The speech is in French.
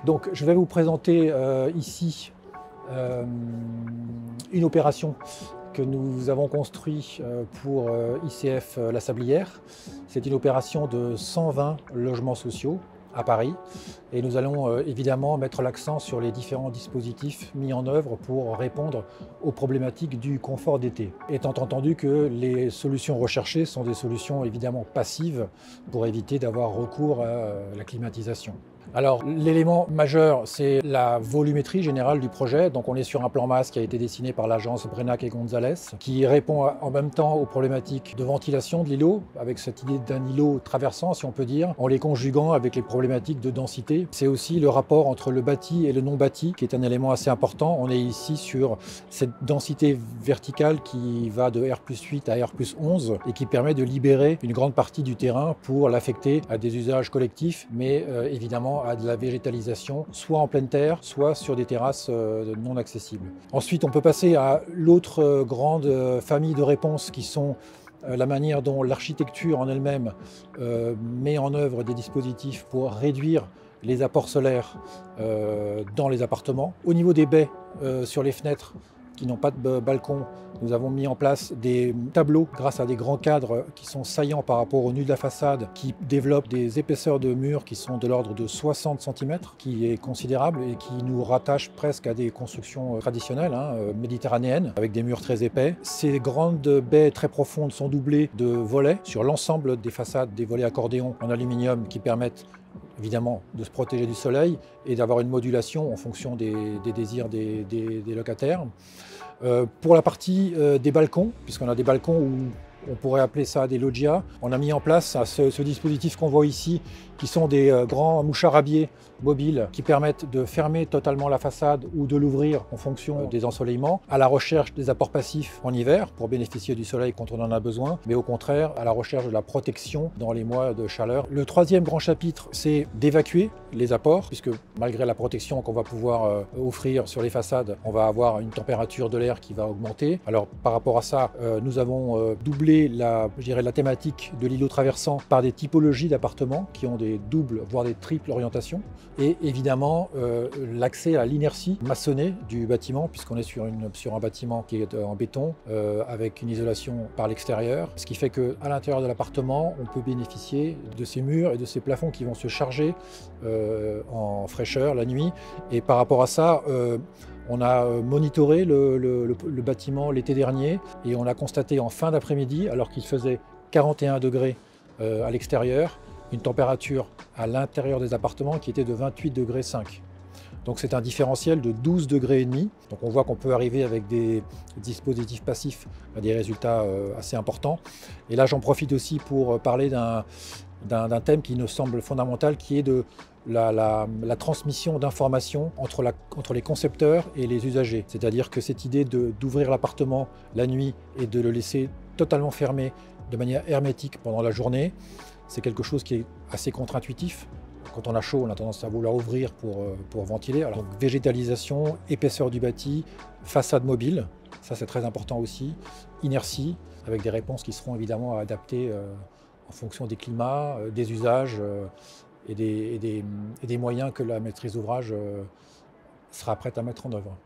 Donc, je vais vous présenter ici une opération que nous avons construite pour ICF La Sablière. C'est une opération de 120 logements sociaux à Paris et nous allons évidemment mettre l'accent sur les différents dispositifs mis en œuvre pour répondre aux problématiques du confort d'été. Étant entendu que les solutions recherchées sont des solutions évidemment passives pour éviter d'avoir recours à la climatisation. Alors l'élément majeur, c'est la volumétrie générale du projet. Donc on est sur un plan masse qui a été dessiné par l'agence Brenac et Gonzalez, qui répond en même temps aux problématiques de ventilation de l'îlot, avec cette idée d'un îlot traversant, si on peut dire, en les conjuguant avec les problématiques de densité. C'est aussi le rapport entre le bâti et le non bâti, qui est un élément assez important. On est ici sur cette densité verticale qui va de R+8 à R+11 et qui permet de libérer une grande partie du terrain pour l'affecter à des usages collectifs, mais évidemment à de la végétalisation, soit en pleine terre, soit sur des terrasses non accessibles. Ensuite, on peut passer à l'autre grande famille de réponses qui sont la manière dont l'architecture en elle-même met en œuvre des dispositifs pour réduire les apports solaires dans les appartements. Au niveau des baies sur les fenêtres qui n'ont pas de balcon, nous avons mis en place des tableaux grâce à des grands cadres qui sont saillants par rapport au nu de la façade, qui développent des épaisseurs de murs qui sont de l'ordre de 60 cm, qui est considérable et qui nous rattache presque à des constructions traditionnelles méditerranéennes, avec des murs très épais. Ces grandes baies très profondes sont doublées de volets sur l'ensemble des façades, des volets accordéons en aluminium qui permettent évidemment de se protéger du soleil et d'avoir une modulation en fonction des désirs des locataires. Pour la partie des balcons, puisqu'on a des balcons où on pourrait appeler ça des loggias, on a mis en place ce dispositif qu'on voit ici, qui sont des grands mouchards à biais mobiles qui permettent de fermer totalement la façade ou de l'ouvrir en fonction des ensoleillements, à la recherche des apports passifs en hiver pour bénéficier du soleil quand on en a besoin, mais au contraire à la recherche de la protection dans les mois de chaleur. Le troisième grand chapitre, c'est d'évacuer les apports, puisque malgré la protection qu'on va pouvoir offrir sur les façades, on va avoir une température de l'air qui va augmenter. Alors par rapport à ça, nous avons doublé la thématique de l'îlot traversant par des typologies d'appartements qui ont des doubles, voire des triples orientations. Et évidemment, l'accès à l'inertie maçonnée du bâtiment, puisqu'on est sur un bâtiment qui est en béton, avec une isolation par l'extérieur. Ce qui fait qu'à l'intérieur de l'appartement, on peut bénéficier de ces murs et de ces plafonds qui vont se charger en fraîcheur la nuit. Et par rapport à ça, on a monitoré le bâtiment l'été dernier et on a constaté en fin d'après-midi, alors qu'il faisait 41 degrés à l'extérieur, une température à l'intérieur des appartements qui était de 28,5 degrés. Donc c'est un différentiel de 12,5 degrés. Donc on voit qu'on peut arriver avec des dispositifs passifs à des résultats assez importants. Et là j'en profite aussi pour parler d'un thème qui nous semble fondamental, qui est de la transmission d'informations entre les concepteurs et les usagers. C'est-à-dire que cette idée d'ouvrir l'appartement la nuit et de le laisser totalement fermé de manière hermétique pendant la journée, c'est quelque chose qui est assez contre-intuitif. Quand on a chaud, on a tendance à vouloir ouvrir pour ventiler. Alors, donc, végétalisation, épaisseur du bâti, façade mobile, ça c'est très important aussi, inertie, avec des réponses qui seront évidemment adaptées en fonction des climats, des usages et des moyens que la maîtrise d'ouvrage sera prête à mettre en œuvre.